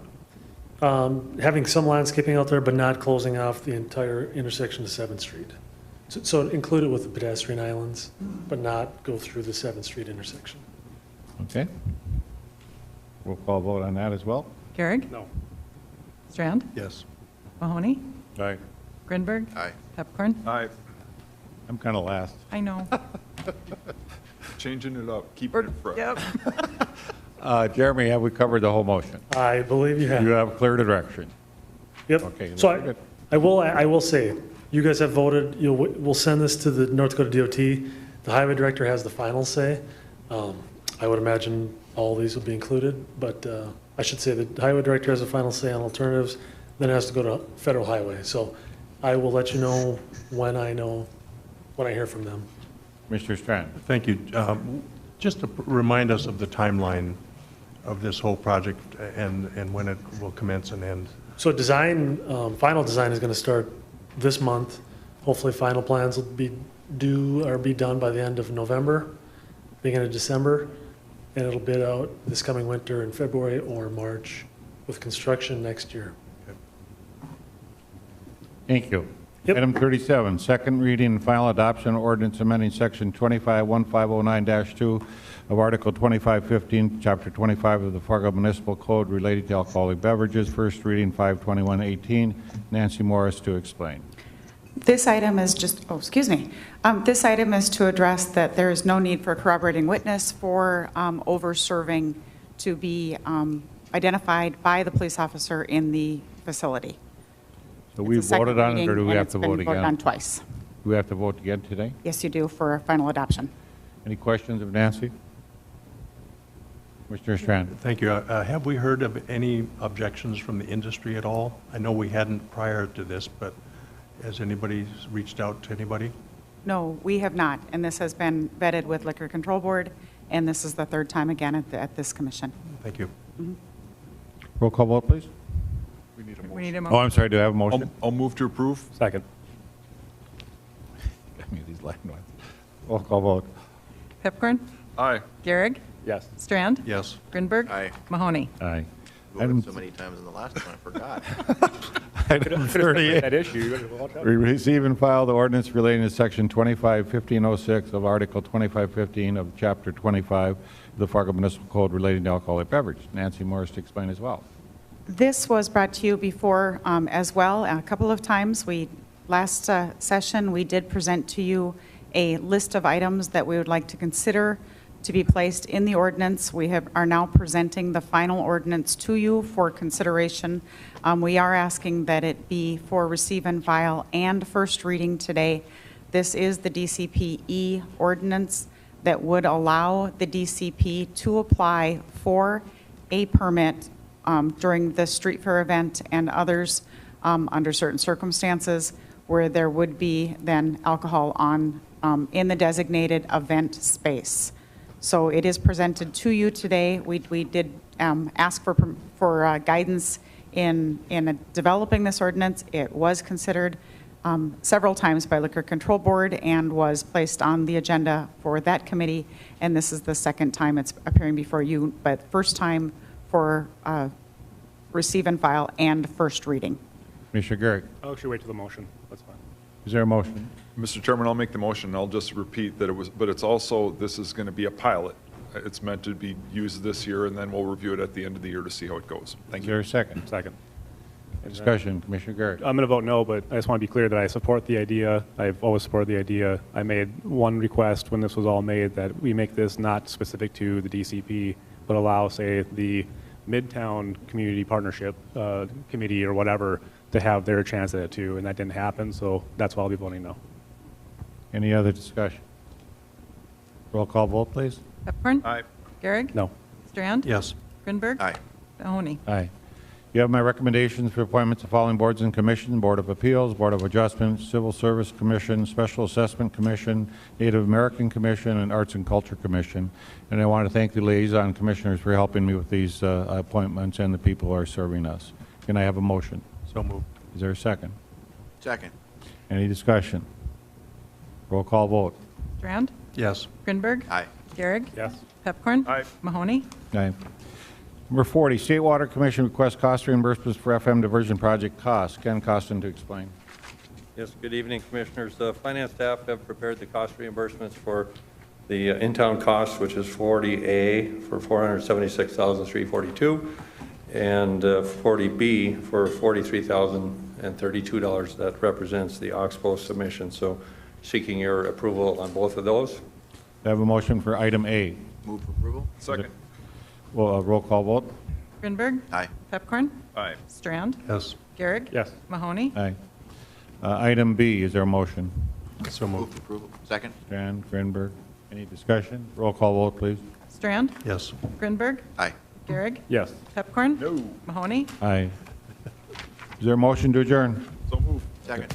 Having some landscaping out there, but not closing off the entire intersection to 7th Street. So include it with the pedestrian islands, but not go through the 7th Street intersection. Okay. Roll call vote on that as well. Garrick, No. Strand, Yes. Mahoney, Aye. Grinberg, Aye. Pepcorn. Aye. I'm kind of last. I know. Changing it up, keeping it fresh. Yep. Jeremy, have we covered the whole motion? I believe you have. You have clear direction. Yep. Okay, So that's good. I will say, you guys have voted, we'll send this to the North Dakota DOT. The highway director has the final say. I would imagine all these will be included, but I should say the highway director has the final say on alternatives, then it has to go to federal highway. So I will let you know when I hear from them. Mr. Strand. Thank you. Just to remind us of the timeline of this whole project and when it will commence and end. So design, final design is going to start this month. Hopefully final plans will be due or be done by the end of November, beginning of December, and it'll bid out this coming winter in February or March with construction next year. Thank you. Yep. Item 37, second reading and final adoption of ordinance amending Section 251509-2 of Article 2515, Chapter 25 of the Fargo Municipal Code relating to alcoholic beverages. First reading 5/21/18. Nancy Morris to explain. This item is just, this item is to address that there is no need for a corroborating witness for over-serving to be identified by the police officer in the facility. So we It's a second voted on it, or reading, do we and have it's to been vote voted on again? twice. Do we have to vote again today? Yes, you do, for final adoption. Any questions of Nancy? Commissioner Strand? Thank you. Have we heard of any objections from the industry at all? I know we hadn't prior to this, but has anybody reached out to anybody? No, we have not, and this has been vetted with Liquor Control Board, and this is the third time again at this commission. Thank you. Roll call vote, please. We need a We motion. need a Oh, motion. I'm sorry, do I have a motion? I'll move to approve. Second. Give me these Latin ones. Roll call vote. Pepcorn? Aye. Gehrig? Yes. Strand? Yes. Grinberg? Aye. Mahoney? Aye. Voted so many times in the last one, I forgot. Item 38. That issue, you gotta watch out. We receive and file the ordinance relating to Section 251506 of Article 2515 of Chapter 25 of the Fargo Municipal Code relating to alcoholic beverage. Nancy Morris to explain as well. This was brought to you before as well, a couple of times. Last session, we did present to you a list of items that we would like to consider to be placed in the ordinance. We are now presenting the final ordinance to you for consideration. We are asking that it be for receive and file and first reading today. This is the DCPE ordinance that would allow the DCP to apply for a permit during the street fair event and others under certain circumstances where there would be then alcohol on in the designated event space. So it is presented to you today. We did ask for guidance in developing this ordinance. It was considered several times by Liquor Control Board and was placed on the agenda for that committee. And this is the second time it's appearing before you, but first time for receive and file and first reading. Commissioner Gehrig, I'll actually wait till the motion. That's fine. is there a motion? Mr. Chairman, I'll make the motion. I'll just repeat that it was, but it's also, this is going to be a pilot. It's meant to be used this year, and then we'll review it at the end of the year to see how it goes. Thank Is you. there a second? Second. Discussion, Commissioner Gehrig. I'm going to vote no, but I just want to be clear that I support the idea. I've always supported the idea. I made one request when this was all made, that we make this not specific to the DCP, but allow, say, the Midtown Community Partnership Committee or whatever to have their chance at it too, and that didn't happen, so that's why I'll be voting no. Any other discussion? Roll call vote, please. Pepcorn? Aye. Gehrig? No. Strand? Yes. Grinberg? Aye. Mahoney? Aye. You have my recommendations for appointments of following boards and commissions: Board of Appeals, Board of Adjustment, Civil Service Commission, Special Assessment Commission, Native American Commission, and Arts and Culture Commission. And I want to thank the liaison commissioners for helping me with these appointments and the people who are serving us. Can I have a motion? So moved. Is there a second? Second. Any discussion? Roll call vote. Strand? Yes. Grinberg? Aye. Gehrig? Yes. Pepcorn? Aye. Mahoney? Aye. Number 40, State Water Commission requests cost reimbursements for FM diversion project costs. Ken Costin to explain. Yes, good evening, Commissioners. The finance staff have prepared the cost reimbursements for the in-town costs, which is 40A for $476,342, and 40B for $43,032. That represents the Oxbow submission. So seeking your approval on both of those. I have a motion for item A. Move for approval? Second. Well, roll call vote. Grinberg? Aye. Pepcorn? Aye. Strand? Yes. Gehrig? Yes. Mahoney? Aye. Item B, is there a motion? So Move moved. for approval? Second? Strand, Grinberg. Any discussion? Roll call vote, please. Strand? Yes. Grinberg? Aye. Gehrig? Yes. Pepcorn? No. Mahoney? Aye. Is there a motion to adjourn? So moved. Second?